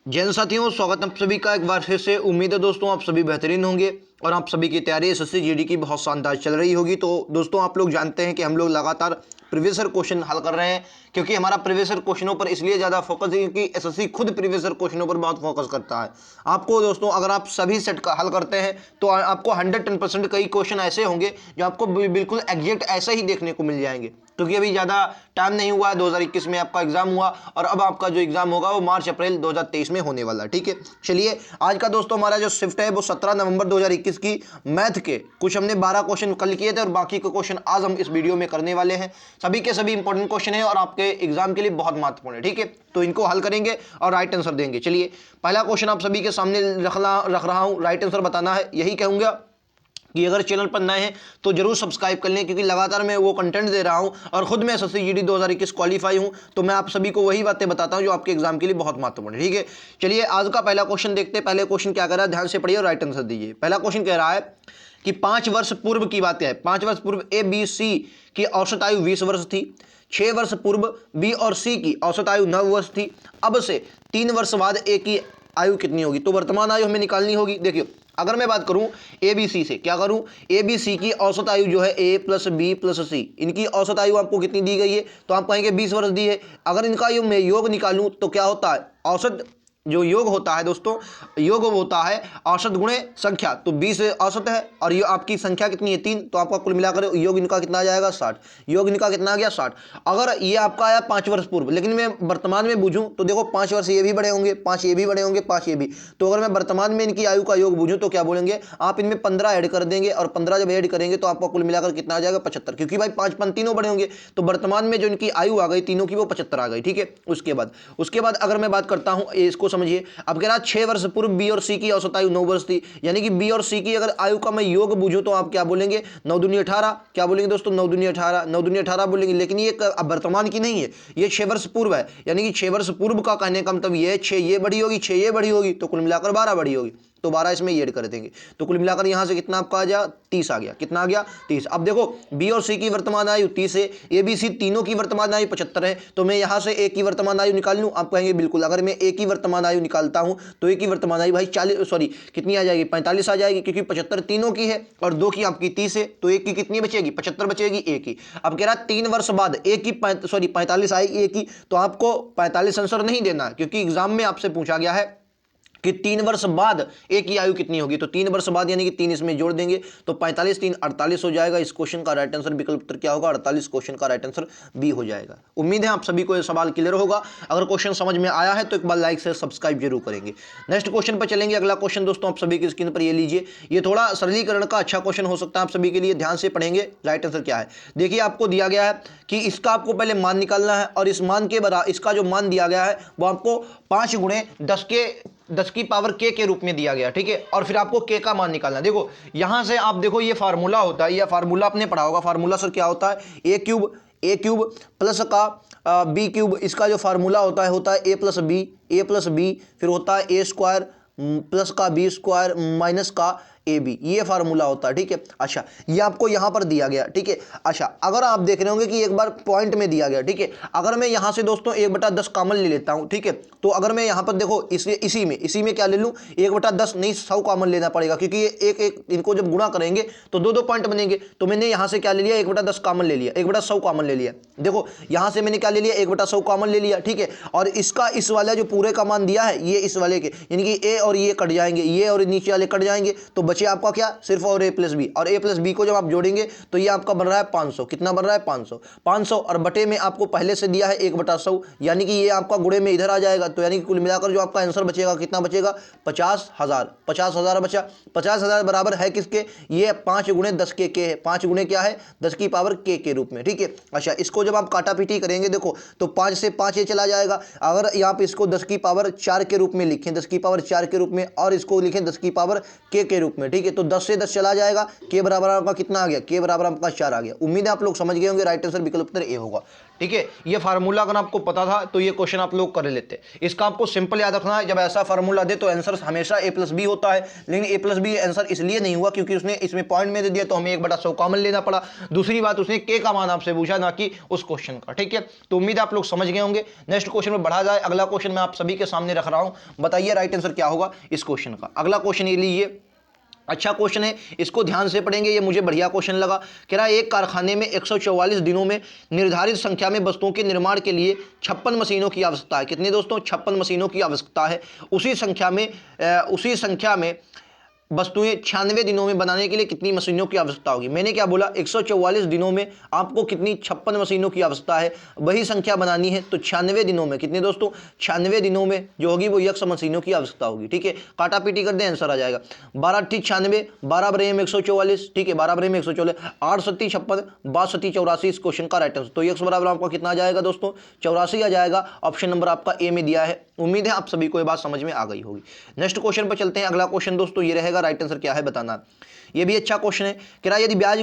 जैन साथियों, स्वागत है आप सभी का एक बार फिर से। उम्मीद है दोस्तों आप सभी बेहतरीन होंगे और आप सभी की तैयारी एसएससी जीडी की बहुत शानदार चल रही होगी। तो दोस्तों आप लोग जानते हैं कि हम लोग लगातार प्रीवियस ईयर क्वेश्चन हल कर रहे हैं, क्योंकि हमारा प्रीवियस ईयर क्वेश्चनों पर इसलिए ज़्यादा फोकस है क्योंकि एसएससी खुद प्रीवियस ईयर क्वेश्चनों पर बहुत फोकस करता है। आपको दोस्तों अगर आप सभी सेट का हल करते हैं तो आपको 110% कई क्वेश्चन ऐसे होंगे जो आपको बिल्कुल एग्जैक्ट ऐसे ही देखने को मिल जाएंगे, क्योंकि अभी ज़्यादा टाइम नहीं हुआ है। 2021 में आपका एग्जाम हुआ और अब आपका जो एग्जाम होगा वो मार्च अप्रैल 2023 में होने वाला है। ठीक है, चलिए आज का दोस्तों हमारा जो शिफ्ट है वो 17 नवंबर 2021 की मैथ के कुछ हमने 12 क्वेश्चन कल किए थे और बाकी के क्वेश्चन आज हम इस वीडियो में करने वाले हैं। सभी के सभी इंपॉर्टेंट क्वेश्चन है और आपके एग्जाम के लिए बहुत महत्वपूर्ण है। ठीक है, तो इनको हल करेंगे और राइट आंसर देंगे। चलिए पहला क्वेश्चन आप सभी के सामने रख रहा हूं, राइट आंसर बताना है। यही कहूंगा कि अगर चैनल पर नए हैं तो जरूर सब्सक्राइब कर लें, क्योंकि लगातार मैं वो कंटेंट दे रहा हूं और खुद मैं एसएससी जीडी 2021 क्वालिफाई हूं, तो मैं आप सभी को वही बातें बताता हूं जो आपके एग्जाम के लिए बहुत महत्वपूर्ण है। ठीक है, चलिए आज का पहला क्वेश्चन देखते हैं। पहले क्वेश्चन क्या कर रहा है, ध्यान से पढ़िए और राइट आंसर दीजिए। पहला क्वेश्चन कह रहा है कि 5 वर्ष पूर्व की बात है। 5 वर्ष पूर्व ए बी सी की औसत आयु 20 वर्ष थी। 6 वर्ष पूर्व बी और सी की औसत आयु 9 वर्ष थी। अब से 3 वर्ष बाद ए की आयु कितनी होगी? तो वर्तमान आयु हमें निकालनी होगी। देखिए अगर मैं बात करूं ए बी सी से, क्या करूं, ए बी सी की औसत आयु जो है ए प्लस बी प्लस सी, इनकी औसत आयु आपको कितनी दी गई है? तो आप कहेंगे 20 वर्ष दी है। अगर इनका मैं योग निकालूं तो क्या होता है, औसत जो योग होता है दोस्तों, योग होता है औसत गुणे संख्या। तो 20 औसत है और ये आपकी संख्या कितनी है 3, तो आपका कुल मिलाकर योग इनका कितना आ जाएगा 60। योग इनका कितना आ गया 60। अगर ये आपका आया 5 वर्ष पूर्व, लेकिन मैं वर्तमान में बूझूं तो देखो 5 वर्ष ये भी बड़े होंगे, 5 ये भी बड़े होंगे, 5 ये भी। तो अगर मैं वर्तमान में इनकी आयु का योग बूझूं तो क्या बोलेंगे आप, इनमें 15 ऐड कर देंगे और 15 जब ऐड करेंगे तो आपका कुल मिलाकर कितना आ जाएगा 75, क्योंकि भाई 5 तीनों बड़े होंगे। तो वर्तमान में जो इनकी आयु आ गई तीनों की वो 75 आ गई। ठीक है, उसके बाद अगर मैं बात करता हूं, इसको समझिए। अब कह रहा 6 वर्ष पूर्व बी और सी की औसत आयु 9 वर्ष थी, यानी कि बी और सी की अगर आयु का मैं योग बूझूं तो आप क्या बोलेंगे 9 दूनी 18। क्या बोलेंगे दोस्तों 9 दूनी 18, 9 दूनी 18 बोलेंगे। लेकिन ये अब वर्तमान की नहीं है, ये 6 वर्ष पूर्व है, यानी कि 6 वर्ष पूर्व का कहने का मतलब ये है 6 ये बड़ी होगी, 6 ये बड़ी होगी, तो कुल मिलाकर 12 बड़ी होगी। तो 12 इसमें ऐड कर देंगे तो कुल मिलाकर यहां से कितना आपका आ जाए 30 आ गया। कितना आ गया 30। अब देखो बी और सी की वर्तमान आयु 30 है, ए बी सी तीनों की वर्तमान आयु 75 है, तो मैं यहां से ए की वर्तमान आयु निकाल लूं? आप कहेंगे बिल्कुल। अगर मैं ए की वर्तमान आयु निकालता हूं तो ए की वर्तमान आयु भाई 40 सॉरी कितनी आ जाएगी 45 आ जाएगी, क्योंकि 75 तीनों की है और 2 की आपकी 30 है, तो एक की कितनी बचेगी 75 बचेगी ए की। अब कह रहा 3 वर्ष बाद ए की 45 आएगी ए की, तो आपको 45 आंसर नहीं देना, क्योंकि एग्जाम में आपसे पूछा गया है कि 3 वर्ष बाद ए की आयु कितनी होगी। तो 3 वर्ष बाद यानी कि 3 इसमें जोड़ देंगे तो 45 3 48 हो जाएगा। इस क्वेश्चन का राइट आंसर विकल्प उत्तर क्या होगा 48। क्वेश्चन का राइट आंसर बी हो जाएगा। उम्मीद है आप सभी को यह सवाल क्लियर होगा। अगर क्वेश्चन समझ में आया है तो एक बार लाइक से सब्सक्राइब जरूर करेंगे। नेक्स्ट क्वेश्चन पर चलेंगे। अगला क्वेश्चन दोस्तों आप सभी की स्क्रीन पर ये लीजिए। ये थोड़ा सरलीकरण का अच्छा क्वेश्चन हो सकता है आप सभी के लिए, ध्यान से पढ़ेंगे। राइट आंसर क्या है देखिए, आपको दिया गया है कि इसका आपको पहले मान निकालना है और इस मान के बराबर इसका जो मान दिया गया है वो आपको 5 गुणे 10 की पावर के रूप में दिया गया। ठीक है, और फिर आपको के का मान निकालना। देखो यहां से आप देखो ये फार्मूला होता है, ये फार्मूला आपने पढ़ा होगा। फार्मूला सर क्या होता है, ए क्यूब प्लस का बी क्यूब, इसका जो फार्मूला होता है ए प्लस बी, फिर होता है ए स्क्वायर प्लस का बी स्क्वायर माइनस का ए बी, ये फार्मूला होता है। ठीक है, अच्छा ये आपको यहां पर दिया गया। ठीक है, अच्छा अगर आप देख रहे होंगे कि एक बार पॉइंट में दिया गया। ठीक है, अगर मैं यहां से दोस्तों 1/10 कॉमन ले लेता हूं, ठीक है, तो अगर मैं यहां पर देखो इसी में क्या ले लूं 1/10 नहीं 100 कॉमन लेना पड़ेगा, क्योंकि ये एक इनको जब गुणा करेंगे तो 2 पॉइंट बनेंगे। तो मैंने यहां से क्या ले लिया 1/10 कॉमन ले लिया, 1/100 कॉमन ले लिया। देखो यहां से मैंने क्या ले लिया 1/100 कॉमन ले लिया। ठीक है, और इसका इस वाला जो पूरे का मान दिया है ये इस वाले के, यानी कि ए और ये कट जाएंगे, ये और नीचे वाले कट जाएंगे, तो बचे आपका क्या सिर्फ और ए प्लस बी। और ए प्लस बी को जब आप जोड़ेंगे तो ये आपका बन रहा है 500। कितना बन रहा है 500 और बटे में आपको पहले से दिया है 1/100, यानी कि ये आपका गुणे में इधर आ जाएगा। तो यानी कि कुल मिलाकर जो आपका आंसर बचेगा कितना बचेगा 50,000 बचा। 50,000 बराबर है किसके, ये 5 गुणे 10 के है। 5 गुणे क्या है 10 की पावर के रूप में। ठीक है, अच्छा इसको जब आप काटा पीटी करेंगे देखो तो 5 से 5 ये चला जाएगा। अगर आप इसको 10 की पावर 4 के रूप में लिखें, 10 की पावर 4 के रूप में, और इसको लिखें 10 की पावर के रूप में, ठीक है, तो 10 से 10 चला जाएगा, के बराबर आपका कितना आ गया, के बराबर आपका 4 आ गया। उम्मीद है आप लोग समझ गए होंगे। राइट आंसर विकल्प उत्तर ए होगा। ठीक है, ये फार्मूला अगर आपको पता था तो ये क्वेश्चन आप लोग कर लेते। इसका आपको सिंपल याद रखना है, जब ऐसा फार्मूला दे तो आंसर हमेशा A+B होता है, लेकिन A+B आंसर इसलिए नहीं हुआ क्योंकि उसने इसमें पॉइंट में दे दिया तो हमें 1/100 कॉमन लेना पड़ा। दूसरी बात, उसने K का मान आपसे पूछा, ना कि उस क्वेश्चन का। ठीक है, तो उम्मीद है आप लोग समझ गए होंगे। नेक्स्ट क्वेश्चन में बढ़ा जाए। अगला क्वेश्चन मैं आप सभी के सामने रख रहा हूं, बताइए राइट आंसर क्या होगा इस क्वेश्चन का। अगला क्वेश्चन ये लीजिए, अच्छा क्वेश्चन है, इसको ध्यान से पढ़ेंगे, ये मुझे बढ़िया क्वेश्चन लगा। कह रहा है एक कारखाने में 144 दिनों में निर्धारित संख्या में वस्तुओं के निर्माण के लिए 56 मशीनों की आवश्यकता है। कितने दोस्तों? 56 मशीनों की आवश्यकता है। उसी संख्या में वस्तुएं 96 दिनों में बनाने के लिए कितनी मशीनों की आवश्यकता होगी? मैंने क्या बोला? 144 दिनों में आपको कितनी 56 मशीनों की आवश्यकता है, वही संख्या बनानी है। तो 96 दिनों में कितने दोस्तों? 96 दिनों में जो होगी वो 100 मशीनों की आवश्यकता होगी। ठीक है, काटा पीटी कर दें, आंसर आ जाएगा 12 ठीक 96, 12 बरे में 144। ठीक है, 12 बरे में 144, 8 सत्ती 56, 12 सत्ती 84 इस क्वेश्चन का राइट आंसर। तो x बराबर आपका कितना आ जाएगा दोस्तों? 84 आ जाएगा। ऑप्शन नंबर आपका ए में दिया है। उम्मीद है आप सभी को ये बात समझ में आ गई होगी। नेक्स्ट क्वेश्चन पर चलते हैं। अगला क्वेश्चन दोस्तों ये रहेगा, राइट आंसर क्या है बताना। ये भी अच्छा क्वेश्चन है। कह रहा है यदि ब्याज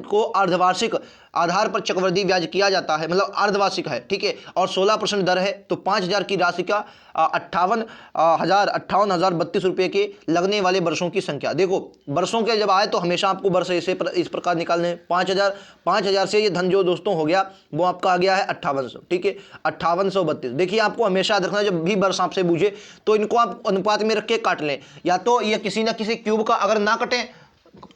को अर्धवार्षिक आधार पर चक्रवृद्धि ब्याज किया जाता है, मतलब अर्धवार्षिक है, ठीक है, और 16% दर है, तो 5,000 की राशि का 58,032 रुपये के लगने वाले वर्षों की संख्या। देखो वर्षों के जब आए तो हमेशा आपको वर्ष इस प्रकार निकालने हैं। 5,000 से ये धन जो दोस्तों हो गया वो आपका आ गया है 5800। ठीक है, 5832। देखिए आपको हमेशा याद रखना, जब भी वर्ष आपसे पूछे तो इनको आप अनुपात में रख के काट लें, या तो ये किसी ना किसी क्यूब का, अगर ना कटे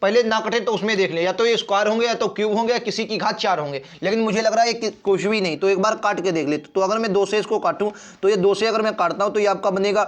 पहले ना कटे तो उसमें देख ले, या तो ये स्क्वायर होंगे या तो क्यूब होंगे या किसी की घात 4 होंगे, लेकिन मुझे लग रहा है कि कुछ भी नहीं, तो एक बार काट के देख ले। तो अगर मैं 2 से इसको काटूं तो ये 2 से अगर मैं काटता हूं तो ये आपका बनेगा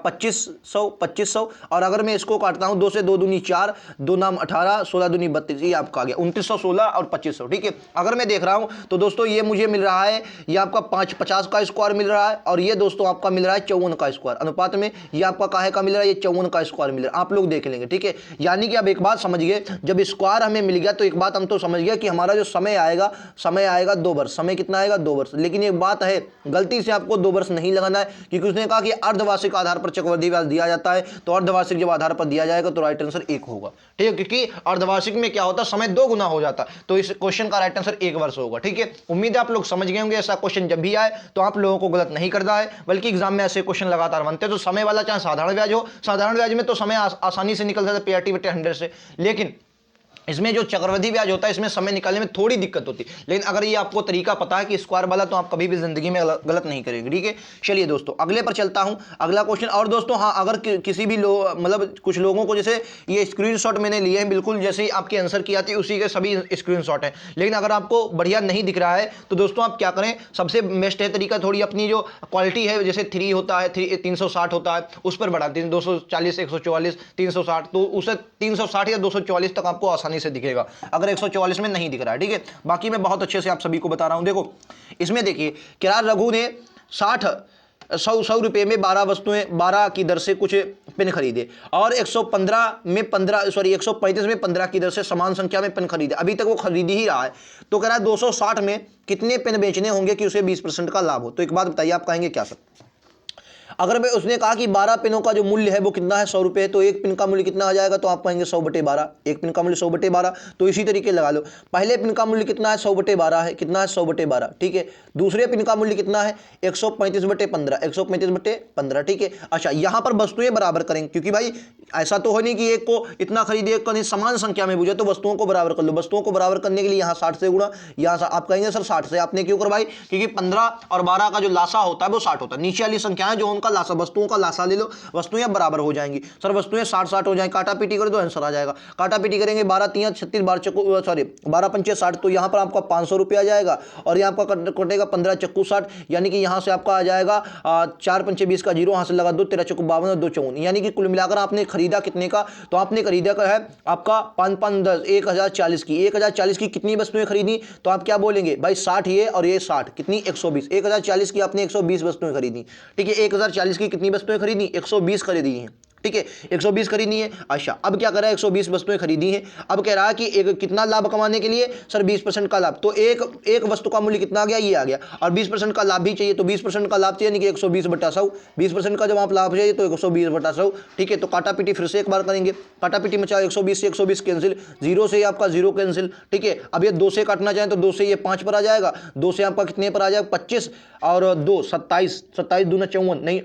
2500, और अगर मैं इसको काटता हूं 2 से 2 दूनी 4, 2 नाम 18, 16 दूनी 32, ये आपका आ गया 2916 और 2500। ठीक है, अगर मैं देख रहा हूं तो दोस्तों ये मुझे मिल रहा है, ये आपका 50 का स्क्वायर मिल रहा है, और ये दोस्तों आपका मिल रहा है 54 का स्क्वायर। अनुपात में ये आपका काहे का मिल रहा है? ये 54 का स्क्वायर मिल रहा है। आप लोग देख लेंगे। ठीक है, यानी कि अब एक बात समझ गए, जब स्क्वायर हमें मिल गया तो एक बात हम तो समझ गए कि हमारा जो समय आएगा 2 वर्ष। समय कितना आएगा? 2 वर्ष। लेकिन एक बात है, गलती से आपको 2 वर्ष नहीं लगाना है, क्योंकि उसने कहा कि अर्धवार्षिक आधार पर चक्रवृद्धि ब्याज दिया जाता है, तो अर्धवार्षिक जब आधार पर दिया जाएगा तो राइट आंसर 1 होगा। ठीक है, क्योंकि अर्धवार्षिक में क्या होता है? समय 2 गुना हो जाता है, तो इस क्वेश्चन का राइट आंसर 1 वर्ष होगा। ठीक है, उम्मीद है आप लोग समझ गए होंगे। ऐसा क्वेश्चन जब भी आए तो आप लोगों को गलत नहीं करना है, बल्कि एग्जाम में ऐसे क्वेश्चन लगातार बनते हैं। तो समय वाला चाहे साधारण ब्याज हो, साधारण ब्याज में तो समय आसानी से निकल जाता है PRT/100 से, लेकिन इसमें जो चक्रवृद्धि ब्याज होता है इसमें समय निकालने में थोड़ी दिक्कत होती है। लेकिन अगर ये आपको तरीका पता है कि स्क्वायर वाला, तो आप कभी भी जिंदगी में गलत नहीं करेंगे। ठीक है, चलिए दोस्तों अगले पर चलता हूं। अगला क्वेश्चन, और दोस्तों हाँ, अगर किसी भी मतलब कुछ लोगों को, जैसे ये स्क्रीनशॉट मैंने लिए हैं, बिल्कुल जैसे आपके आंसर की आती है उसी के सभी स्क्रीनशॉट हैं, लेकिन अगर आपको बढ़िया नहीं दिख रहा है तो दोस्तों आप क्या करें, सबसे बेस्ट है तरीका, थोड़ी अपनी जो क्वालिटी है, जैसे 3 होता है, 360 होता है, उस पर बढ़ा दें 240, 144, 360, तो उसे 360 या 244 तक आपको आसानी से दिखेगा, अगर 144 में नहीं दिख रहा है। ठीक है, बाकी मैं बहुत अच्छे से आप सभी को बता रहा हूं। देखो इसमें देखिए, किराया रघु ने 100 रुपए में 12 वस्तुएं 12 की दर से कुछ पेन खरीदे, और 135 में 15 की दर से समान संख्या में पेन खरीदे। अभी तक वो खरीद ही रहा है, तो कह रहा है 260 में कितने पेन बेचने होंगे कि उसे 20% का लाभ हो। तो एक बात बताइए, आप कहेंगे क्या सर? अगर मैं उसने कहा कि 12 पेनों का जो मूल्य है वो कितना है? 100 रुपये, तो एक पेन का मूल्य कितना आ जाएगा? तो आप कहेंगे 100/12। एक पेन का मूल्य 100/12, तो इसी तरीके लगा लो। पहले पेन का मूल्य कितना है? 100/12 है। कितना है? 100/12। ठीक है, दूसरे पेन का मूल्य कितना है? 135/15। 135/15। ठीक है, अच्छा यहाँ पर वस्तुएं बराबर करेंगे, क्योंकि भाई ऐसा तो है नहीं कि एक को इतना खरीदे एक को नहीं, समान संख्या में पूछे तो वस्तुओं को बराबर कर लो। वस्तुओं को बराबर करने के लिए यहाँ 60 से गुणा, यहाँ आप कहेंगे सर 60 से आपने क्यों करवाई? क्योंकि 15 और 12 का जो लासा होता है वो 60 होता है। नीचे वाली संख्याएं जो उनका लासा, वस्तुओं का लासा ले लो, वस्तुएं बराबर हो जाएंगी। सर वस्तुएं 60-60 हो जाएंगी, काटा पीटी करो तो आंसर आ जाएगा। काटा पीटी करेंगे 12 3 36, 12 पंचे 60, तो यहाँ पर आपका 500 रुपये आ जाएगा, और यहाँ पर कटेगा 15 चक्कू 60, यानी कि यहाँ से आपका आ जाएगा 4 पंचे 20 का 0, यहाँ से लगा 2, 13 चक्कू 52 और 2 54, यानी कि कुल मिलाकर आपने खरीदा कितने का? तो आपने खरीदा का है आपका 5 10 1040 की। 1040 की कितनी वस्तुएं खरीदी? तो आप क्या बोलेंगे भाई? 60 ये और ये 60, कितनी? 120। 1040 की आपने 120 वस्तुएं खरीदी। ठीक है, 1040 की कितनी वस्तुएं खरीदी? 120 खरीदी हैं। ठीक है, 120 खरीदनी है। अच्छा, अब क्या कर रहा है, 120 वस्तुएं खरीदी हैं। अब कह रहा है कि एक कितना लाभ कमाने के लिए सर 20% का लाभ, तो एक वस्तु का मूल्य कितना आ गया, ये आ गया, और 20% का लाभ भी चाहिए, तो 20% का लाभ चाहिए यानी कि 120/100, 20% का जब आप लाभ चाहिए तो 120/100। ठीक है, तो काटा पीटी फिर से एक बार करेंगे, काटा पीटी में चाहे 120 से 120 कैंसिल, 0 से आपका 0 कैंसिल। ठीक है, अब ये 2 से काटना चाहें तो 2 से ये 5 पर आ जाएगा, 2 से आपका कितने पर आ जाएगा 25, और 2 27, 27 दूना 54, नहीं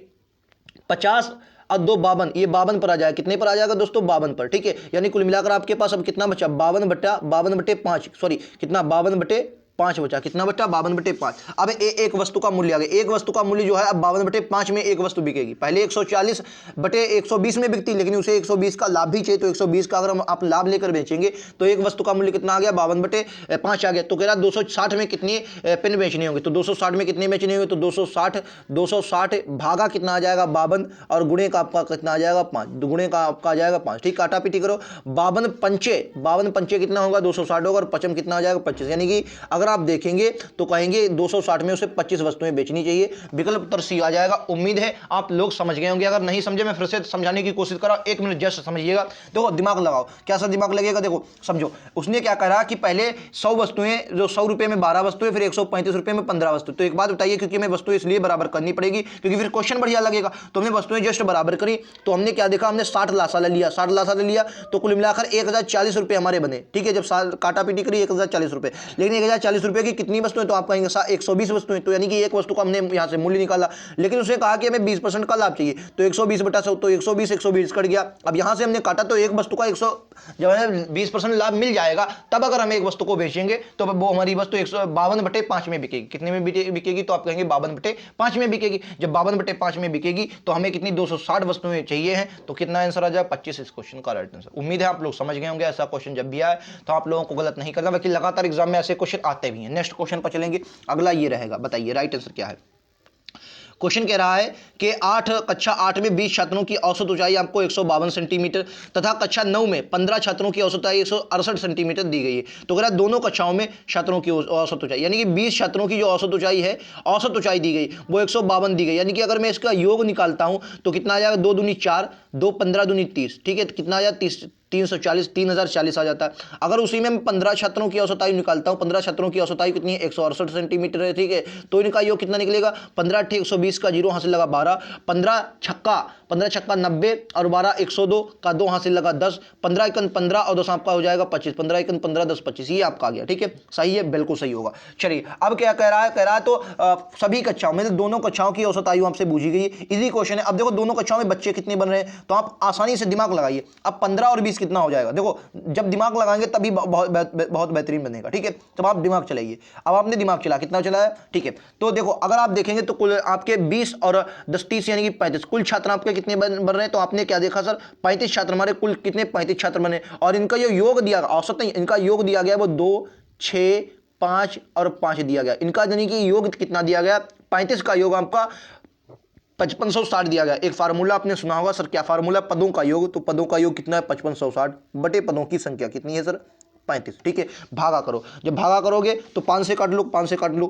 50 और 2 52, ये 52 पर आ जाएगा, कितने पर आ जाएगा दोस्तों 52 पर। ठीक है, यानी कुल मिलाकर आपके पास अब कितना बचा, 52/5, सॉरी कितना 52/5 बचा, कितना बचा 52/5। अब एक वस्तु का मूल्य आ गया, एक वस्तु का मूल्य जो है अब 52/5 में एक वस्तु बिकेगी, पहले 140/120 में बिकती, लेकिन उसे 120 का लाभ भी चाहिए, तो 120 का अगर हम आप लाभ लेकर बेचेंगे तो एक वस्तु का मूल्य कितना आ गया 52/5 आ गया। तो कह रहा 260 में कितनी पेन बेचने होंगे, तो 260 में कितने बेचने होंगे, तो 260 भागा कितना आ जाएगा 52, और गुणे का आपका कितना आ जाएगा 5, गुणे का आपका आ जाएगा 5। ठीक, काटा पीटी करो, 52 पंचे कितना होगा 260 होगा, और पचम कितना आ जाएगा 25, यानी कि अगर आप देखेंगे तो कहेंगे 260 में उसे 25 वस्तुएं बेचनी चाहिए। विकल्प उत्तर सी आ जाएगा। उम्मीद है आप लोग समझ गए होंगे, अगर नहीं समझे मैं फिर से समझाने की कोशिश कर रहा हूं, 1 मिनट जस्ट समझिएगा। देखो दिमाग लगाओ, क्या सा दिमाग लगेगा, देखो समझो, उसने क्या करा कि पहले 100 वस्तुएं, जो 100 रुपए में 12 वस्तुएं, फिर 135 रुपए में 15 वस्तु। तो एक बात बताइए, क्योंकि मैं वस्तुएं इसलिए बराबर करनी पड़ेगी क्योंकि फिर क्वेश्चन बढ़िया लगेगा, तो हमने वस्तुएं जस्ट बराबर करी, तो हमने क्या देखा, हमने 60 लासा ले लिया, 60 लासा ले लिया, तो कुल मिलाकर 1040 रुपए हमारे बने। ठीक है, जब काटा पीटी करी 1040 रुपए, लेकिन 1040 रुपए की कितनी वस्तुएं, तो आप कहेंगे 120 वस्तुएं, तो यानी कि एक वस्तु का हमने यहां से मूल्य निकाला, लेकिन उसने कहा कि हमें 20% का लाभ चाहिए, तो 120/100, तो 120 कट गया। अब यहां से हमने काटा तो एक वस्तु का 100 जब हमें 20% लाभ मिल जाएगा, तब अगर हम एक वस्तु को बेचेंगे तो वो हमारी वस्तु 152/5 में बिकेगी। कितने में बिकेगी, तो आप कहेंगे 52/5 में बिकेगी। जब 52/5 में बिकेगी तो हमें कितनी 260 वस्तुएं चाहिए हैं, तो कितना आंसर आ जाएगा 25 इस क्वेश्चन का राइट आंसर। उम्मीद है आप लोग समझ गए होंगे, ऐसा क्वेश्चन जब भी आए तो आप लोगों को गलत नहीं करना, बल्कि लगातार एग्जाम में ऐसे क्वेश्चन आते भी हैं। नेक्स्ट क्वेश्चन पर चलेंगे, अगला ये रहेगा, बताइए राइट आंसर क्या है। क्वेश्चन कह रहा है कि कक्षा 8 में 20 छात्रों की औसत ऊंचाई आपको 152 सेंटीमीटर तथा कक्षा 9 में 15 छात्रों की औसत ऊंचाई 168 सेंटीमीटर दी गई है। तो कह रहा है दोनों कक्षाओं में छात्रों की औसत ऊंचाई, यानी कि 20 छात्रों की जो औसत ऊंचाई है, औसत ऊंचाई दी गई वो 152 दी गई, यानी कि अगर मैं इसका योग निकालता हूं तो कितना आ जाएगा, 2 दूनी 4, 2 15 दूनी 30। ठीक है, तो कितना आ जाएगा 340, 3040 आ जाता है। अगर उसी में 15 छात्रों की औसत आयु निकालता हूं, 15 छात्रों की औसत आयु कितनी है 168 सेंटीमीटर है। ठीक है, तो इनका योग कितना निकलेगा, 15 × 120 का 0 हासिल लगा 12, 15 छक्का 90 और 12 102 का 2 हासिल लगा 10, 15 × 15 और 10 आपका हो जाएगा 25, 15 × 15 10 25, ये आपका आ गया। ठीक है, सही है, बिल्कुल सही होगा। चलिए अब क्या कह रहा है, कह रहा है तो सभी कक्षाओं में दोनों कक्षाओं की औसत आयु आपसे पूछी गई, इजी क्वेश्चन है। अब देखो दोनों कक्षाओं में बच्चे कितने बन रहे हैं, तो आप आसानी से दिमाग लगाइए। अब 15 और 20 कितना हो जाएगा, देखो जब दिमाग लगाएंगे तभी बहुत बेहतरीन बनेगा। ठीक है, तब आप दिमाग चलाइए। अब आपने दिमाग चला, कितना चलाया, ठीक है, तो देखो अगर आप देखेंगे तो कुल आपके 20 और 10 30 यानी कि 35 कुल छात्र आपके कितने बन रहे हैं, तो आपने क्या देखा सर 35 छात्र, हमारे कुल कितने 35 छात्र बने, और इनका जो योग दिया औसत नहीं, इनका योग दिया गया वो 2 6 5 और 5 दिया गया, इनका यानी कि योग कितना दिया गया 35 का योग आपका 5560 दिया गया। एक फार्मूला आपने सुना होगा सर, क्या फार्मूला, पदों का योग, तो पदों का योग कितना है 5560 बटे पदों की संख्या कितनी है सर 35। ठीक है, भागा करो, जब भागा करोगे तो 5 से काट लो, 5 से काट लो,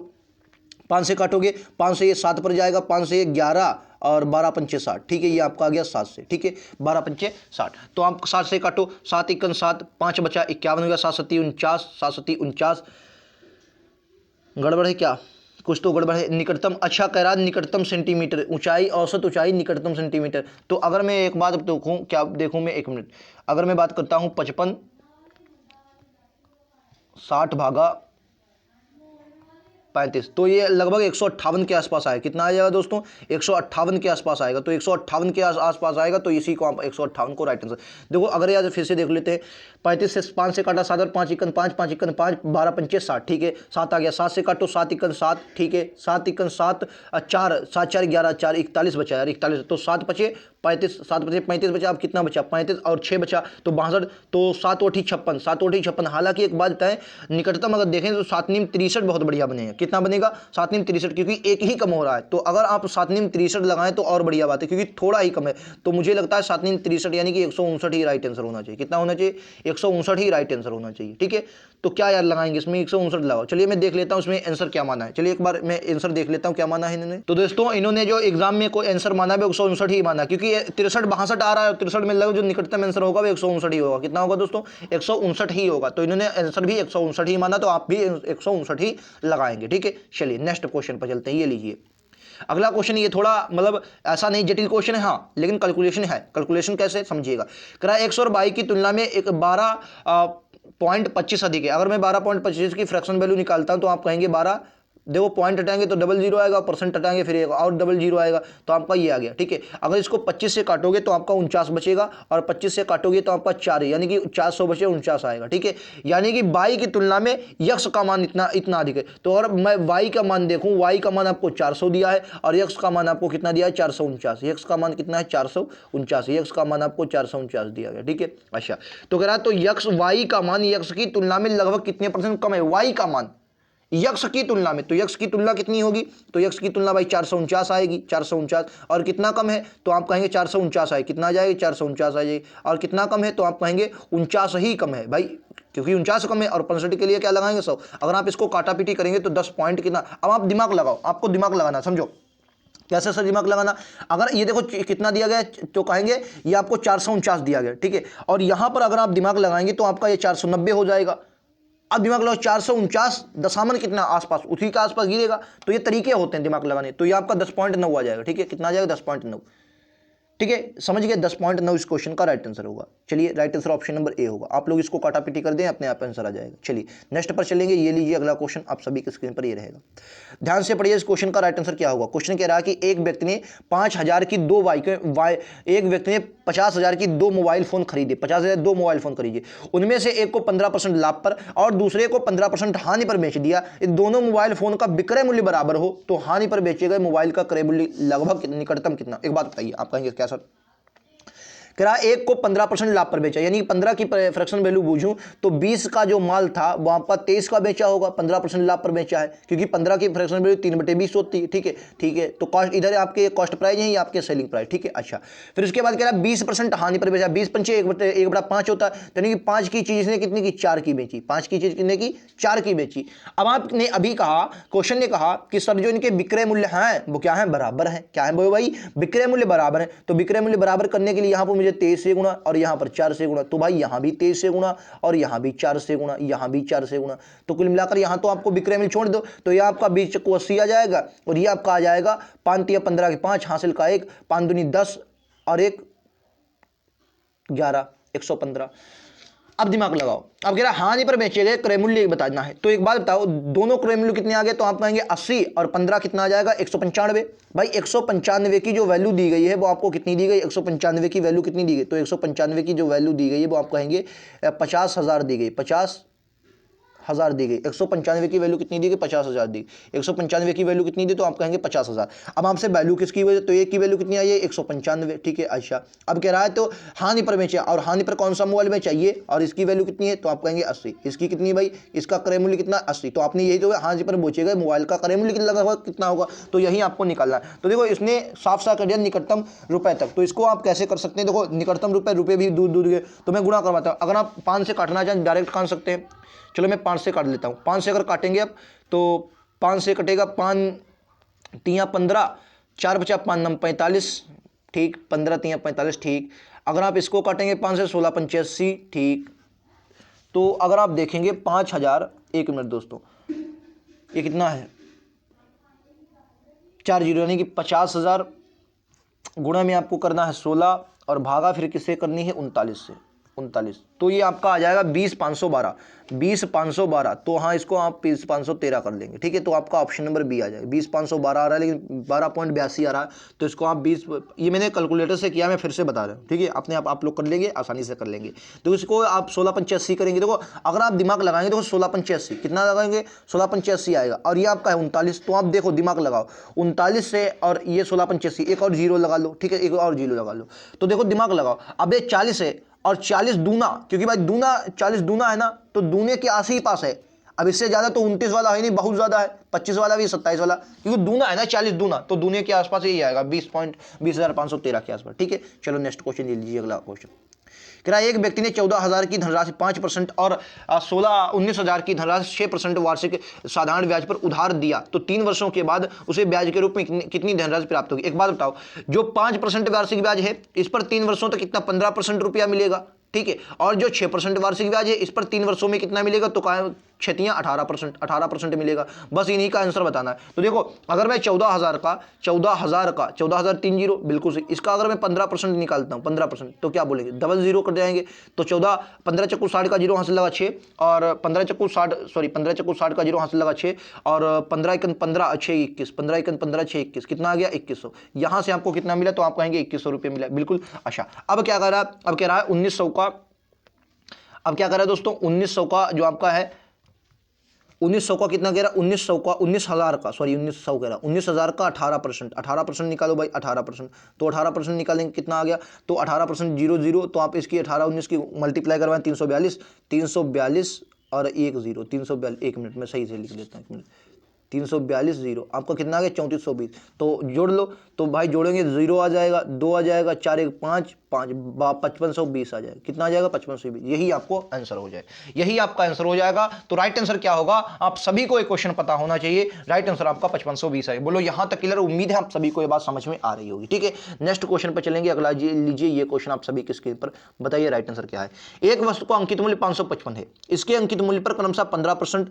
5 से काटोगे, 5 से ये 7 पर जाएगा, 5 से ये 11 और 12 पंचे 60। ठीक है, ये आपका आ गया 7 से। ठीक है, 12 पंचे 60, तो आप 60 से काटो, 7 × 7 5 बचा 51 हो गया, 7 7 49, 7 7 49, गड़बड़ है क्या, कुछ तो गड़बड़ है। निकटतम, अच्छा कह रहा निकटतम सेंटीमीटर ऊंचाई, औसत ऊंचाई निकटतम सेंटीमीटर। तो अगर मैं एक बात देखूं, क्या देखूं मैं, 1 मिनट, अगर मैं बात करता हूं 55 60 भागा 35, तो ये लगभग 158 के आसपास आएगा। कितना आ जाएगा दोस्तों 158 के आसपास आएगा, तो 158 के आसपास आएगा, तो इसी को आप 158 को राइट आंसर। देखो अगर यार फिर से देख लेते हैं, 35 से 5 से काटा 7 और 5 × 5 5 × 5 12 पंचे 60। ठीक है, 7 आ गया, 7 से काटो, 7 × 7। ठीक है, 7 × 7 4 7 4 11 4 41 बचा यार, 41, तो 7 बचे 35, 7 बचे 35 बचा, अब कितना बचा 35 और 6 बचा तो 62, तो 7 × 8 = 56, 7 × 8 = 56। हालांकि एक बात बताएं, निकटतम अगर देखें तो 7 × 9 = 63 बहुत बढ़िया बनेगा। कितना बनेगा 7 नीम 63, क्योंकि एक ही कम हो रहा है। तो अगर आप 7 नीम 63 लगाएं तो और बढ़िया बात है, क्योंकि थोड़ा ही कम है। तो मुझे लगता है 7 नीम 63 यानी कि 159 ही राइट आंसर होना चाहिए। कितना होना चाहिए? 159 ही राइट आंसर होना चाहिए। ठीक है, तो क्या यार लगाएंगे इसमें? 159 लगाओ। चलिए मैं देख लेता हूँ इसमें आंसर क्या माना है। चलिए एक बार मैं आंसर देख लेता हूँ क्या माना है इन्होंने। तो दोस्तों इन्होंने जो एग्जाम में कोई आंसर माना है 159 ही माना, क्योंकि 63 62 आ रहा है, 63 में लगभग जो निकटतम आंसर होगा वो 159 ही होगा। कितना होगा दोस्तों? 159 ही होगा। तो इन्होंने आंसर भी 159 ही माना, तो आप भी 159 ही लगाएंगे। ठीक है, चलिए नेक्स्ट क्वेश्चन पर चलते हैं। ये लीजिए अगला क्वेश्चन। ये थोड़ा मतलब ऐसा नहीं जटिल क्वेश्चन है, हाँ, लेकिन कैलकुलेशन है। कैलकुलेशन कैसे समझिएगा। कह रहा है x और y की तुलना में एक 12.25 अधिक है। अगर मैं 12.25 की फ्रैक्शन वैल्यू निकालता हूं तो आप कहेंगे 12, देखो पॉइंट हटाएंगे तो डबल जीरो आएगा, परसेंट हटाएंगे फिर एक और डबल जीरो आएगा, तो आपका ये आ गया। ठीक है, अगर इसको 25 से काटोगे तो आपका 49 बचेगा, और 25 से काटोगे तो आपका 4, यानी कि 400 बचे 49 आएगा। ठीक है, यानी कि y की तुलना में x का मान इतना अधिक है। तो अगर मैं y का मान देखूं, y का मान आपको 400 दिया है और x का मान आपको कितना दिया है? 449। x का मान कितना है? 449। x का मान आपको 449 दिया गया। ठीक है, अच्छा, तो कह रहा है तो x y का मान x की तुलना में लगभग कितने परसेंट कम है? y का मान यक्स की तुलना में। तो यक्स की तुलना कितनी होगी? तो यक्स की तुलना भाई 449 आएगी, 449। और कितना कम है? तो आप कहेंगे 449 आए, कितना आ जाएगी? 449 आ जाएगी। और कितना कम है? तो आप कहेंगे 49 ही कम है भाई, क्योंकि 49 कम है। और 65 के लिए क्या लगाएंगे? 100। अगर आप इसको काटा पीटी करेंगे तो 10 पॉइंट कितना। अब आप दिमाग लगाओ, आपको दिमाग लगाना, समझो कैसे सर दिमाग लगाना। अगर ये देखो कितना दिया गया है, तो कहेंगे ये आपको 449 दिया गया। ठीक है, और यहां पर अगर आप दिमाग लगाएंगे तो आपका ये 490 हो जाएगा। अब दिमाग लगाओ, 449 दशामन कितना आसपास, उसी के आसपास गिरेगा। तो ये तरीके होते हैं दिमाग लगाने। तो ये आपका 10.9 आ जाएगा। ठीक है, कितना आ जाएगा? 10.9। ठीक है, समझ गए? 10.9 इस क्वेश्चन का राइट आंसर होगा। चलिए right answer option number A होगा। आप लोग इसको काटापीटी कर दें, अपने आप आंसर आ जाएगा। चलिए नेक्स्ट पर चलेंगे। ये लीजिए अगला क्वेश्चन आप सभी के स्क्रीन पर ये रहेगा, ध्यान से पढ़िए। इस क्वेश्चन का राइट आंसर क्या होगा। क्वेश्चन कह रहा है कि एक व्यक्ति ने 5000 की दो एक व्यक्ति ने 50,000 की दो मोबाइल फोन खरीदे, 50,000 दो मोबाइल फोन खरीदे। उनमें से एक को 15% लाभ पर और दूसरे को 15% हानि पर बेच दिया। इन दोनों मोबाइल फोन का विक्रय मूल्य बराबर हो तो हानि पर बेचे गए मोबाइल का क्रय मूल्य लगभग निकटतम कितना? एक बात बताइए, आप कहेंगे क्या सर? कह रहा एक को 15% लाभ पर बेचा, यानी 15 की फ्रैक्शन वैल्यू बूझूं तो 20 का जो माल था वो आपका 23 का बेचा होगा, 15% लाभ पर बेचा है, क्योंकि 15 की फ्रैक्शन वैल्यू 3/20 होती है। ठीक है, ठीक है, तो कॉस्ट इधर आपके कॉस्ट प्राइस है, ये आपके सेलिंग प्राइस। ठीक है, अच्छा, फिर उसके बाद कह रहा 20% हानि पर बेचा। 20 पंचे 1/5 होता है, यानी कि 5 की चीज ने कितनी की? 4 की बेची। 5 की चीज कितने की? 4 की बेची। अब आपने अभी कहा, क्वेश्चन ने कहा कि सर जो इनके विक्रय मूल्य हैं वो क्या है? बराबर है। क्या है वो भाई? विक्रय मूल्य बराबर है। तो विक्रय मूल्य बराबर करने के लिए यहां पर मुझे 23 से गुणा और यहां पर 4 से गुणा, तो भाई यहां भी 23 से गुणा और यहां भी 4 से गुणा, यहां भी 4 से गुणा। तो कुल मिलाकर यहां तो आपको विक्रय मूल्य छोड़ दो तो यह आपका 20 को 80 आ जाएगा और यह आपका आ जाएगा 5 या 15 के 5 हासिल का 1, 5 दूनी 10 और 1 11, 115। अब दिमाग लगाओ। अब कह रहा हानि पर बेचे गए क्रय मूल्य बताना है। तो एक बात बताओ, दोनों क्रय मूल्य कितने आ गए? तो आप कहेंगे 80 और 15 कितना आ जाएगा? 195। भाई 195 की जो वैल्यू दी गई है वो आपको कितनी दी गई? 195 की वैल्यू कितनी दी गई? तो 195 की जो वैल्यू दी गई है वो आप कहेंगे 50,000 दी गई, 50,000 दी गई। 195 की वैल्यू कितनी दी गई? 50,000 दी। 195 की वैल्यू कितनी दी? तो आप कहेंगे 50,000। अब आपसे वैल्यू किसकी वजह? तो एक की वैल्यू कितनी आई है? 195। ठीक है, अच्छा, अब कह रहा है तो हानि पर बेचा, और हानि पर कौन सा मोबाइल में चाहिए और इसकी वैल्यू कितनी है? तो आप कहेंगे 80। इसकी कितनी भाई? इसका क्रय मूल्य कितना? 80। तो आपने यही तो हानि पर बेचे गए मोबाइल का क्रय मूल्य कितना होगा? तो यही आपको निकालना है। तो देखो इसने साफ साफ कर दिया निकटतम रुपए तक। तो इसको आप कैसे कर सकते हैं? देखो निकटतम रुपए भी दूर दूर गए, तो मैं गुणा करवाता हूँ। अगर आप 5 से काटना चाहें डायरेक्ट काट सकते हैं। चलो मैं 5 से काट लेता हूँ। 5 से अगर काटेंगे अब तो 5 से कटेगा, 5 तिया 15, 4 बचा 5 नम 45, ठीक, 15 तिया 45, ठीक। अगर आप इसको काटेंगे 5 से 16 85, ठीक। तो अगर आप देखेंगे 5,000, 1 मिनट दोस्तों, ये कितना है? 4 जीरो, यानी कि 50,000 गुणा में आपको करना है 16 और भागा फिर किससे करनी है? 39 से, 39। तो ये आपका आ जाएगा 20,512, 20,512। तो हाँ, इसको आप 20,513 कर लेंगे। ठीक है, तो आपका ऑप्शन नंबर बी आ जाएगा। 20,512 आ रहा है, लेकिन 12.82 आ रहा है, तो इसको आप 20, ये मैंने कैलकुलेटर से किया, मैं फिर से बता रहा हूँ। ठीक है, अपने आप लोग कर लेंगे, आसानी से कर लेंगे। तो इसको आप 16,85 करेंगे। देखो अगर आप दिमाग लगाएंगे तो 16,85 कितना लगाएंगे? 16,85 आएगा, और ये आपका है 39। तो आप देखो दिमाग लगाओ, 39 से और ये 16,85, एक और जीरो लगा लो। ठीक है, एक और जीरो लगा लो। तो देखो दिमाग लगाओ, अब ये 40 है और 40 दूना, क्योंकि भाई दूना 40 दूना है ना, तो दूने के आस ही पास है। अब इससे ज़्यादा तो 29 वाला है नहीं, बहुत ज़्यादा है, 25 वाला भी, 27 वाला, क्योंकि दूना है ना 40 दूना, तो दूने के आसपास यही आएगा 20,513 के आसपास। ठीक है, चलो नेक्स्ट क्वेश्चन ले लीजिए, अगला क्वेश्चन कह रहा है एक व्यक्ति ने 14,000 की धनराशि 5% और 19,000 की धनराशि 6% वार्षिक साधारण ब्याज पर उधार दिया, तो 3 वर्षों के बाद उसे ब्याज के रूप में कितनी धनराशि प्राप्त होगी। एक बात बताओ, जो 5% वार्षिक ब्याज है इस पर 3 वर्षों तक कितना 15% रुपया मिलेगा, ठीक है, और जो 6% वार्षिक ब्याज है इस पर 3 वर्षों में कितना मिलेगा, तो कहा 18% मिलेगा। बस इन्हीं का आंसर बताना है। तो देखो, अगर मैं 14,000 का 14,030 बिल्कुल सही, इसका अगर मैं 15% निकालता हूँ, 15%, तो क्या बोलेंगे, डबल जीरो कर जाएंगे, तो 15 चक्कू 60 का जीरो हासिल लगा 6, और 15 चक्कू 60 का जीरो हासिल लगा 6, और 15 एकन 15 6 21, 15 एकन 15 6 21, कितना आ गया 2100। यहाँ से आपको कितना मिला, तो आप कहेंगे 2100 रुपये मिला, बिल्कुल। अच्छा, अब क्या कर रहा है, अब कह रहा है 1900 का, अब क्या कर रहा है दोस्तों, 1900 का जो आपका है, 1900 का कितना कह रहा है, 1900 का 19,000 का, सॉरी 1900 कह रहा है, 19,000 का 18% निकालो भाई, 18%, तो 18% निकालेंगे कितना आ गया, तो 18% 0 तो आप इसकी 18 19 की मल्टीप्लाई करवाएं, 342 और 1 0, 342, 1 मिनट में सही से लिख लेता हूँ, 1 मिनट, 342 जीरो, आपका कितना आ गया 3420, तो जोड़ लो, तो भाई जोड़ेंगे 0 आ जाएगा, 2 आ जाएगा, 4 1 5 5 5520 आ जाएगा, कितना आ जाएगा 5520, यही आपको आंसर हो जाएगा, यही आपका आंसर हो जाएगा। तो राइट आंसर क्या होगा, आप सभी को एक क्वेश्चन पता होना चाहिए, राइट आंसर आपका 5520 है। बोलो यहाँ तक क्लियर, उम्मीद है आप सभी को ये बात समझ में आ रही होगी। ठीक है, नेक्स्ट क्वेश्चन पर चलेंगे, अगला लीजिए ये क्वेश्चन आप सभी के स्क्रीन पर, बताइए राइट आंसर क्या है। एक वस्तु का अंकित मूल्य 555 है, इसके अंकित मूल्य पर क्रमशः 15%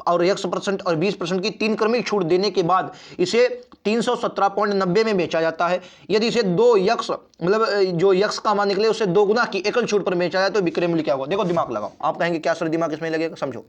और 1% और 20% की 3 क्रमिक छूट देने के बाद इसे 317.90 में बेचा जाता है। यदि इसे 2 यक्स, मतलब जो यक्स का मान निकले उससे 2 गुना की एकल छूट पर बेचा जाए तो विक्रय मूल्य क्या होगा। देखो दिमाग लगाओ, आप कहेंगे क्या सर दिमाग इसमें लगेगा, समझो।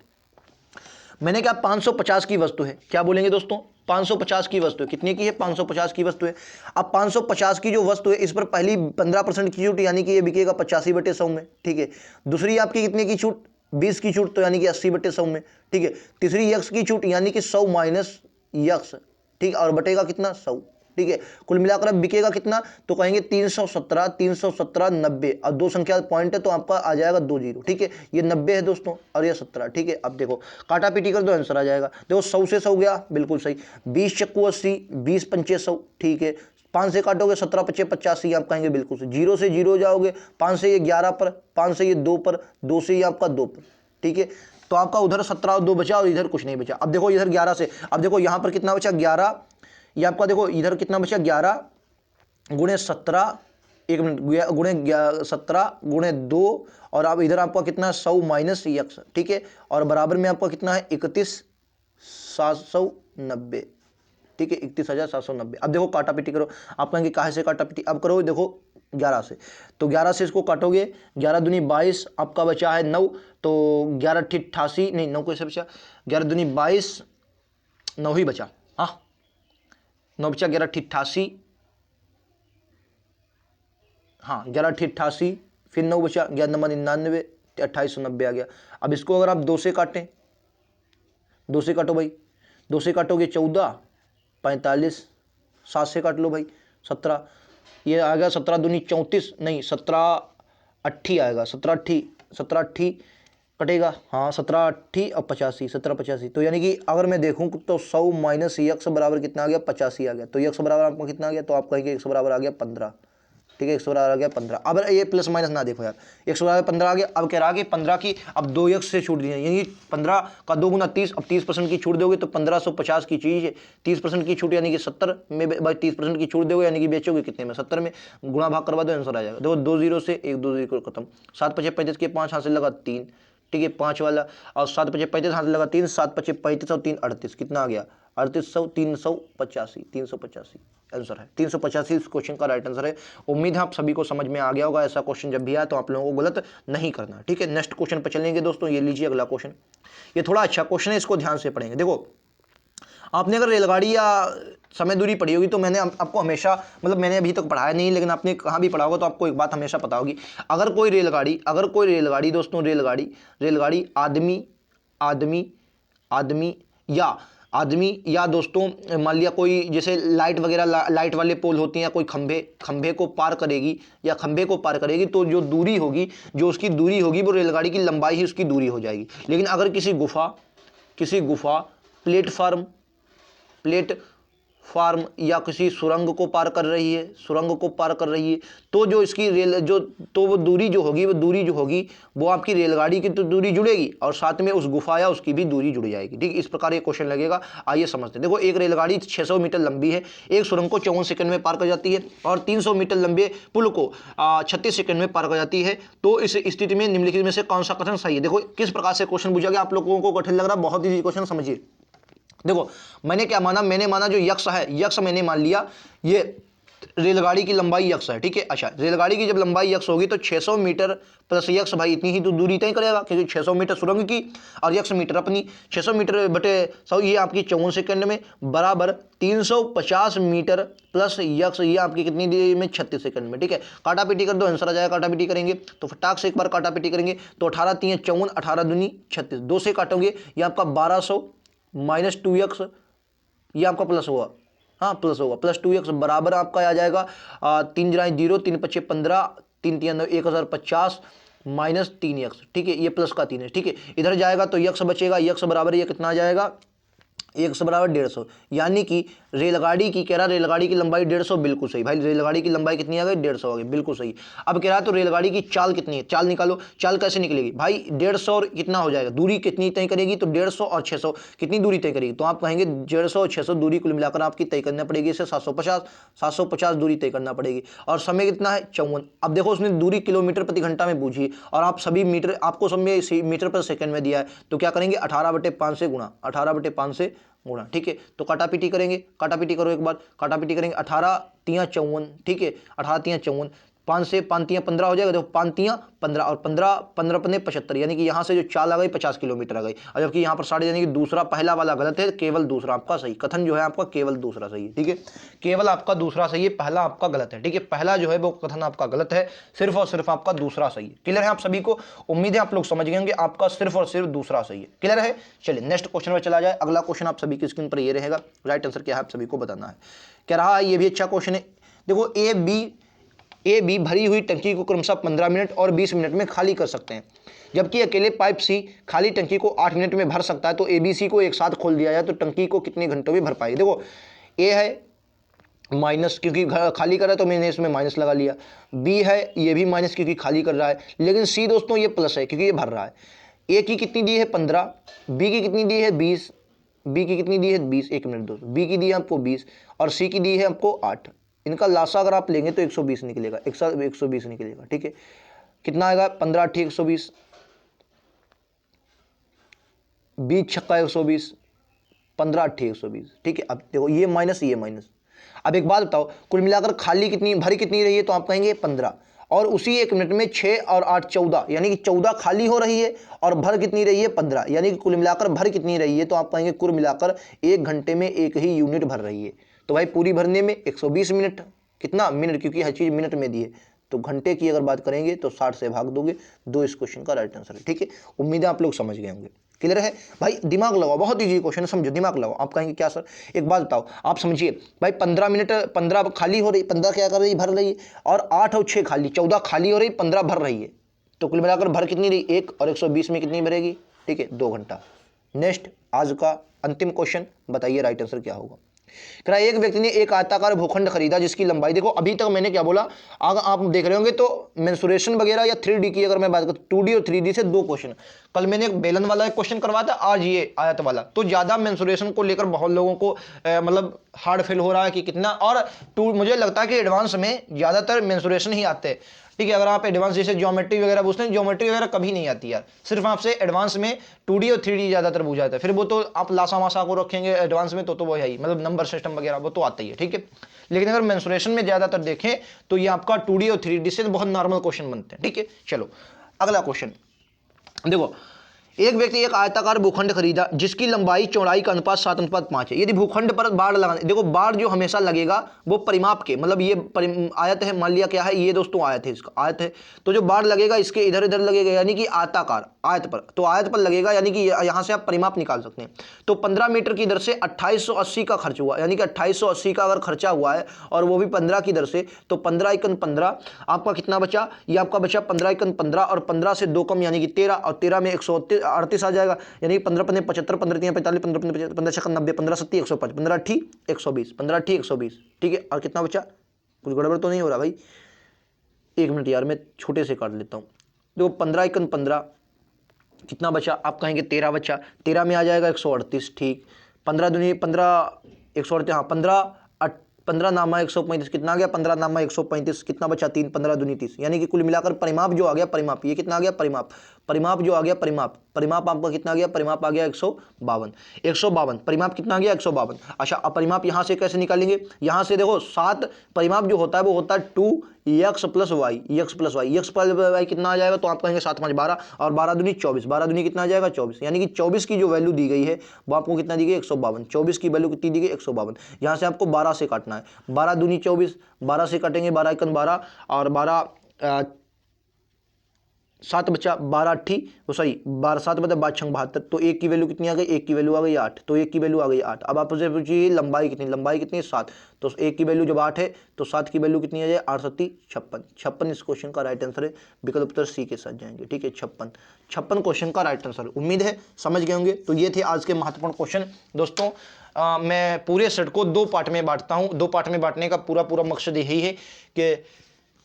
मैंने कहा 550 की वस्तु है, क्या बोलेंगे दोस्तों, 550 की वस्तु है, कितने की है, 550 की वस्तु है। अब 550 की जो वस्तु है इस पर पहली 15% की छूट, यानी कि ये बिकेगा 85/100 में, ठीक है। दूसरी आपकी कितने की छूट, 20 की छूट, तो यानी कि 80/100 में, ठीक है। तीसरी यक्स की छूट, यानी कि 100 माइनस यक्स, ठीक, और बटेगा कितना 100, ठीक है। कुल मिलाकर अब बिकेगा कितना, तो कहेंगे 317 90, और 2 संख्या पॉइंट है तो आपका आ जाएगा 2 0, ठीक है। ये 90 है दोस्तों और ये 17, ठीक है। अब देखो काटा पीटी कर दो, आंसर आ जाएगा। देखो 100 से 100 गया, बिल्कुल सही। 20 चक्कू 80, 20 पंचे 100, ठीक है। 5 से काटोगे 17 पच्चे 85, आप कहेंगे बिल्कुल सही। 0 से 0 जाओगे, 5 से ये 11 पर, 5 से ये 2 पर, 2 से ये आपका 2 पर, ठीक है। तो आपका उधर 17 और 2 बचा और इधर कुछ नहीं बचा। अब देखो इधर 11 से, अब देखो यहाँ पर कितना बचा 11, ये आपका देखो इधर कितना बचा 11 गुणे 17, 1 मिनट, गुणे 17 गुणे 2, और अब इधर आपका कितना 100 माइनस यक्स, ठीक है। और बराबर में आपका कितना है 31,790, ठीक है, 31,790। अब देखो काटा पीटी करो, आप कहेंगे काहे से काटा पीटी, अब करो देखो 11 से, तो 11 से इसको काटोगे, 11 दूनी 22, आपका बचा है 9, तो 11 88 नहीं, 9 कैसे बचा, 11 दूनी 22, 9 ही बचा, हाँ 9 बचा, 11 88, हाँ 11 88, फिर 9 बचा, 11 नंबर 99, 2890 आ गया। अब इसको अगर आप 2 से काटें, 2 से काटो भाई, 2 से काटोगे 14, 45, 7 से काट लो भाई 17, ये आ गया 17 दूनी 34, नहीं 17 80 आएगा, 17 80 कटेगा, हाँ 17 80 और 85, 17 85, तो यानी कि अगर मैं देखूं तो 100 माइनस यक्स बराबर कितना आ गया 85 आ गया, तो यक्स बराबर आपको कितना आ गया, तो आप कहेंगे यक्स बराबर आ गया 15, ठीक है, 100 बराबर आ गया 15। अब ये प्लस माइनस ना देखो यार, 100 बराबर 15 आ गया। अब कह रहा है कि 15 की अब 2 यक्स से छूट दी है, यानी 15 का 2 गुना 30, अब 30% की छूट दोगे तो 1550 की चीज़ है, 30% की छूट यानी कि 70 में भाई 30% की छूट दोगे, यानी कि बेचोगे कितने में 70 में, गुणा भाग करवा दो आंसर आ जाएगा। देखो 2 0 से 1 2 0 खत्म, 7 पचे 35 के 5 हाथ से लगा 3, ठीक है 5 वाला, और 7 पचे 35 हाथ से लगा 3, 7 पचे 35 और 3 38, कितना आ गया 3800, 385 आंसर है 385, इस क्वेश्चन का राइट आंसर है। उम्मीद है आप सभी को समझ में आ गया होगा, ऐसा क्वेश्चन जब भी आए तो आप लोगों को गलत नहीं करना, ठीक है। नेक्स्ट क्वेश्चन पर चलेंगे दोस्तों, ये लीजिए अगला क्वेश्चन, ये थोड़ा अच्छा क्वेश्चन है, इसको ध्यान से पढ़ेंगे। देखो आपने अगर रेलगाड़ी या समय दूरी पढ़ी होगी तो मैंने आपको हमेशा, मतलब मैंने अभी तक पढ़ाया नहीं, लेकिन आपने कहाँ भी पढ़ा होगा तो आपको एक बात हमेशा पता होगी, अगर कोई रेलगाड़ी दोस्तों, रेलगाड़ी आदमी या दोस्तों मान लिया कोई जैसे लाइट वगैरह, लाइट वाले पोल होते हैं या कोई खंभे को पार करेगी तो जो दूरी होगी, जो उसकी दूरी होगी वो रेलगाड़ी की लंबाई ही उसकी दूरी हो जाएगी। लेकिन अगर किसी गुफा किसी गुफा, प्लेटफार्म या किसी सुरंग को पार कर रही है, तो जो इसकी रेल जो तो वो दूरी जो होगी वो आपकी रेलगाड़ी की तो दूरी जुड़ेगी और साथ में उस गुफा या उसकी भी दूरी जुड़ जाएगी। ठीक, इस प्रकार ये क्वेश्चन लगेगा। आइए समझते हैं। देखो, एक रेलगाड़ी 600 मीटर लंबी है, एक सुरंग को 54 सेकंड में पार कर जाती है और 300 मीटर लंबे पुल को 36 सेकंड में पार कर जाती है। तो इस स्थिति में निम्नलिखित में से कौन सा कथन सही है? देखो किस प्रकार से क्वेश्चन पूछा गया, आप लोगों को कठिन लग रहा है, बहुत ही क्वेश्चन समझिए। देखो, मैंने माना जो यक्ष है, यक्ष मैंने मान लिया ये रेलगाड़ी की लंबाई यक्ष है। ठीक है, अच्छा, रेलगाड़ी की जब लंबाई यक्ष होगी तो 600 मीटर प्लस यक्ष, भाई इतनी ही तो दूरी तय करेगा, क्योंकि 600 मीटर सुरंग की और यक्ष मीटर अपनी। 600 मीटर बटे 100 ये आपकी 54 सेकंड में बराबर 350 मीटर प्लस यक्ष, ये आपकी कितनी देरी में? 36 सेकंड में। ठीक है, काटा पीटी कर दो, आंसर आ जाएगा। काटा पीटी करेंगे तो फटाक से एक बार काटा पीटी करेंगे तो 18 3 54, 18 दूनी 36, 2 से काटोगे ये आपका 1200 माइनस 2x, ये आपका प्लस हुआ, हाँ प्लस होगा, प्लस 2x बराबर आपका आ जाएगा 3 × 0, 3 × 5 = 15, 3 × 3 = 1050 माइनस 3x। ठीक है, ये प्लस का 3 है। ठीक है, इधर जाएगा तो यक्स बचेगा, यक्स बराबर ये कितना आ जाएगा? 1 बराबर 150, यानी कि रेलगाड़ी की कह रहा रेलगाड़ी की लंबाई 150, बिल्कुल सही भाई। रेलगाड़ी की लंबाई कितनी आ गई? 150 आ गई, बिल्कुल सही। अब कह रहा है तो रेलगाड़ी की चाल कितनी है? चाल निकालो। चाल कैसे निकलेगी भाई? 150 और कितना हो जाएगा? दूरी कितनी तय करेगी? तो 150 और 600 कितनी दूरी तय करेगी? तो आप कहेंगे 150 और 600 दूरी कुल मिलाकर आपकी तय करना पड़ेगी, इसे 750 दूरी तय करना पड़ेगी। और समय कितना है? 54। अब देखो उसने दूरी किलोमीटर प्रति घंटा में पूछी और आप सभी मीटर, आपको समय मीटर पर सेकंड में दिया है, तो क्या करेंगे? 18/5 से गुणा, 18/5 से गुणा। ठीक है, तो काटापीटी करेंगे, काटापीटी करो एक बार, काटापीटी करेंगे। 18 3 54, ठीक है, 18 3 54, 5 से 5 3 15 हो जाएगा। देखो 5 3 15 और 15 15 15 75, यानी कि यहाँ से जो चाल आ गई 50 किलोमीटर आ गई। और जबकि यहाँ पर 60, यानी कि दूसरा, पहला वाला गलत है, केवल दूसरा आपका सही। कथन जो है आपका केवल दूसरा सही है। ठीक है, केवल आपका दूसरा सही है, पहला आपका गलत है। ठीक है, पहला जो है वो कथन आपका गलत है, सिर्फ और सिर्फ आपका दूसरा सही है। क्लियर है आप सभी को? उम्मीद है आप लोग समझ गए होंगे, आपका सिर्फ और सिर्फ दूसरा सही है। क्लियर है? चलिए नेक्स्ट क्वेश्चन में चला जाए। अगला क्वेश्चन आप सभी की स्क्रीन पर ये रहेगा, राइट आंसर क्या है आप सभी को बताना है। कह रहा है ये भी अच्छा क्वेश्चन है। देखो, ए बी भरी हुई टंकी को क्रमशः 15 मिनट और 20 मिनट में खाली कर सकते हैं, जबकि अकेले पाइप सी खाली टंकी को 8 मिनट में भर सकता है। तो ए बी सी को एक साथ खोल दिया जाए तो टंकी को कितने घंटों में भर पाएगी? देखो, ए है माइनस, क्योंकि खाली कर रहा है तो मैंने इसमें माइनस लगा लिया। बी है, ये भी माइनस क्योंकि खाली कर रहा है। लेकिन सी दोस्तों ये प्लस है क्योंकि ये भर रहा है। ए की कितनी दी है? 15, बी की कितनी दी है? 20, बी की कितनी दी है? 20, एक मिनट दोस्तों, बी की दी है आपको 20 और सी की दी है आपको 8। इनका लासा अगर आप लेंगे तो 120 निकलेगा, 120 निकलेगा। ठीक है, कितना आएगा? 15 8 120, 20 छक्का 120, 15 8 120। ठीक है, अब देखो ये माइनस, ये माइनस। अब एक बात बताओ, कुल मिलाकर खाली कितनी, भरी कितनी रही है? तो आप कहेंगे 15, और उसी 1 मिनट में 6 और 8 14, यानी कि 14 खाली हो रही है और भर कितनी रही है? 15, यानी कि कुल मिलाकर भर कितनी रही है? तो आप कहेंगे कुल मिलाकर 1 घंटे में 1 ही यूनिट भर रही है। तो भाई पूरी भरने में 120 मिनट, कितना मिनट, क्योंकि हर चीज़ मिनट में दी है, तो घंटे की अगर बात करेंगे तो 60 से भाग दोगे, 2 इस क्वेश्चन का राइट आंसर है। ठीक है, उम्मीद है आप लोग समझ गए होंगे। क्लियर है भाई? दिमाग लगाओ, बहुत ईजी क्वेश्चन है, समझो, दिमाग लगाओ। आप कहेंगे क्या सर? एक बात बताओ, आप समझिए भाई, 15 मिनट, 15 खाली हो रही, 15 क्या कर रही? भर रही है, और 8 और 6 खाली, 14 खाली हो रही, 15 भर रही है। तो कुल मिलाकर भर कितनी रही? 1, और 120 में कितनी भरेगी? ठीक है, 2 घंटा। नेक्स्ट, आज का अंतिम क्वेश्चन, बताइए राइट आंसर क्या होगा। कह रहा है एक व्यक्ति ने एक आयताकार भूखंड खरीदा जिसकी लंबाई, देखो अभी तक मैंने क्या बोला, अगर आप देख रहे होंगे तो मेंसुरेशन वगैरह या 3D की अगर मैं बात करूं, 2D और 3D से 2 क्वेश्चन। कल मैंने एक बेलन वाला एक क्वेश्चन करवाया था, आज ये आयत वाला। तो ज्यादा मेंसुरेशन को लेकर बहुत लोगों को मतलब हार्ड फील हो रहा है कि कितना, और मुझे लगता है कि एडवांस में ज्यादातर मेंसुरेशन ही आते हैं। ठीक है, अगर आप एडवांस जैसे ज्योमेट्री वगैरह पूछते हैं, ज्योमेट्री वगैरह कभी नहीं आती यार, सिर्फ आपसे एडवांस में 2D और 3D ज्यादातर पूछा जाता है। फिर वो तो आप लासा मासा को रखेंगे एडवांस में तो वो है ही, मतलब नंबर सिस्टम वगैरह वो तो आता ही है। ठीक है, लेकिन अगर मेंसुरेशन में ज्यादातर देखें तो ये आपका 2D और 3D से बहुत नॉर्मल क्वेश्चन बनते हैं। ठीक है, चलो अगला क्वेश्चन देखो। एक व्यक्ति एक आयताकार भूखंड खरीदा जिसकी लंबाई चौड़ाई का अनुपात 7:5 है। यदि भूखंड पर बाढ़ लगाने, देखो बाढ़ जो हमेशा लगेगा वो परिमाप के, मतलब ये आयत है, मान लिया क्या है ये दोस्तों, आयत है, इसका आयत है, तो जो बाढ़ लगेगा इसके इधर इधर लगेगा, यानी कि आयताकार आयत पर, तो आयत पर लगेगा, यानी कि यहां से आप परिमाप निकाल सकते हैं। तो 15 मीटर की दर से 2880 का खर्च हुआ, यानी कि 2880 का अगर खर्चा हुआ है और वो भी 15 की दर से, तो 15 एकन 15 आपका कितना बचा? ये आपका बचा 15 एकन 15, और 15 से 2 कम यानी कि 13, और 13 में 38 आ जाएगा, यानी 15 15 75, 15 3 45, 15 15 6 90, 15 7 105, 15 8 120, 15 8 120। ठीक है, और कितना बचा? कुछ गड़बड़ तो नहीं हो रहा भाई? एक मिनट यार, मैं छोटे से काट लेता हूँ। देखो 15 1 15, कितना बचा? आप कहेंगे 13 बचा, 13 में आ जाएगा 138। ठीक, 15 दूनी 15, 138, हाँ 15 15 नामा 135, कितना आ गया? 15 नामा 135, कितना बचा? 3, 15 दूनी 30, यानी कि कुल मिलाकर परिमाप जो आ गया, परिमाप ये कितना आ गया? परिमाप जो आ गया, परिमाप आपका कितना आ गया? परिमाप आ गया 152। 152 परिमाप कितना आ गया? 152। अच्छा, अब परिमाप यहां से कैसे निकालेंगे? यहां से देखो 7 परिमाप जो होता है वो होता है 2x + y, x + y, x + y कितना आ जाएगा? तो आप कहेंगे 7 5 12, और 12 दूनी 24, 12 दूनी कितना आ जाएगा? 24, यानी कि 24 की जो वैल्यू दी गई है वो आपको कितना दी गई? 152। 24 की वैल्यू कितनी दी गई? 152। यहां से आपको 12 से काटना है, 12 दूनी 24, 12 से काटेंगे, 12 1 12, और 12 7 बचा, 12 8 सॉरी 12 7 बचा 12 6 72, तो 1 की वैल्यू कितनी आ गई? 1 की वैल्यू आ गई 8, तो 1 की वैल्यू आ गई 8। अब आप मुझे पूछिए लंबाई कितनी? लंबाई कितनी? 7, तो 1 की वैल्यू जब 8 है तो 7 की वैल्यू कितनी आ जाए? 8 7 56। 56 इस क्वेश्चन का राइट आंसर है, विकल्प उत्तर सी के साथ जाएंगे। ठीक है, 56 क्वेश्चन का राइट आंसर। उम्मीद है समझ गए होंगे। तो ये थे आज के महत्वपूर्ण क्वेश्चन दोस्तों। मैं पूरे सेट को 2 पार्ट में बांटता हूँ। 2 पार्ट में बांटने का पूरा मकसद यही है कि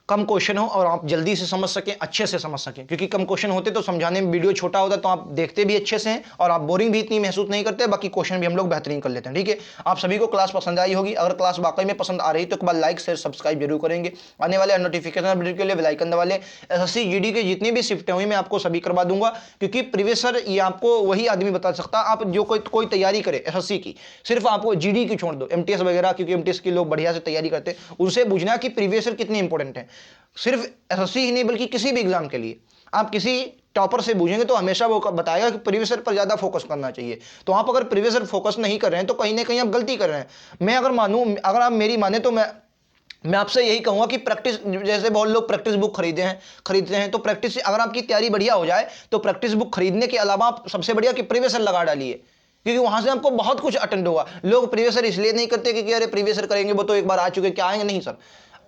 कम क्वेश्चन हो और आप जल्दी से समझ सकें, अच्छे से समझ सकें, क्योंकि कम क्वेश्चन होते तो समझाने में वीडियो छोटा होता तो आप देखते भी अच्छे से हैं और आप बोरिंग भी इतनी महसूस नहीं करते, बाकी क्वेश्चन भी हम लोग बेहतरीन कर लेते हैं। ठीक है, आप सभी को क्लास पसंद आई होगी। अगर क्लास वाकई में पसंद आ रही तो एक बार लाइक शेयर सब्सक्राइब जरूर करेंगे। आने वाले नोटिफिकेशन अपडेट के लिए बेल आइकन दबा लें। एसएससी जीडी के जितनी भी शिफ्टें हुई मैं आपको सभी करवा दूंगा, क्योंकि प्रीवियस सर ये आपको वही आदमी बता सकता है। आप जो कोई तैयारी करे एसएससी की, सिर्फ आपको जीडी की छोड़ दो, एमटीएस वगैरह, क्योंकि एमटीएस के लोग बढ़िया से तैयारी करते हैं, उनसे पूछना कि प्रीवियस कितने इंपॉर्टेंट है। सिर्फ एसएससी ही नहीं बल्कि किसी भी एग्जाम के लिए आप किसी टॉपर से पूछेंगे तो हमेशा वो बताएगा कि प्रीवियस ईयर पर ज्यादा फोकस करना चाहिए। तो आप अगर प्रीवियस ईयर फोकस नहीं कर रहे हैं तो कहीं ना कहीं आप गलती कर रहे हैं। मैं अगर आप मेरी माने तो मैं आपसे यही कहूंगा कि प्रैक्टिस, जैसे बहुत लोग प्रैक्टिस बुक खरीदते हैं, तो प्रैक्टिस अगर आपकी तैयारी बढ़िया हो जाए तो प्रैक्टिस बुक खरीदने के अलावा आप सबसे बढ़िया कि प्रीवियस ईयर लगा डालिए, क्योंकि वहां से आपको बहुत कुछ अटेंड होगा। लोग प्रीवियस ईयर इसलिए नहीं करते क्योंकि अरे प्रीवियस ईयर करेंगे वो तो एक बार आ चुके, क्या आएंगे? नहीं सर,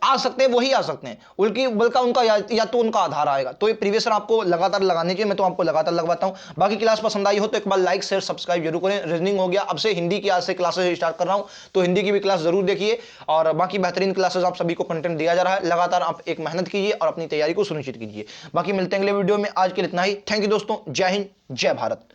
आ सकते हैं, वही आ सकते हैं, बल्कि उनका या तो उनका आधार आएगा। तो ये प्रीवियस ईयर आपको लगातार लगाने चाहिए। मैं तो आपको लगातार लगवाता हूं। बाकी क्लास पसंद आई हो तो एक बार लाइक शेयर सब्सक्राइब जरूर करें। रीजनिंग हो गया, अब से हिंदी की आज से क्लासेस स्टार्ट कर रहा हूं, तो हिंदी की भी क्लास जरूर देखिए। और बाकी बेहतरीन क्लासेस आप सभी को कंटेंट दिया जा रहा है। लगातार आप एक मेहनत कीजिए और अपनी तैयारी को सुनिश्चित कीजिए। बाकी मिलते हैं अगले वीडियो में। आज के लिए इतना ही। थैंक यू दोस्तों। जय हिंद, जय भारत।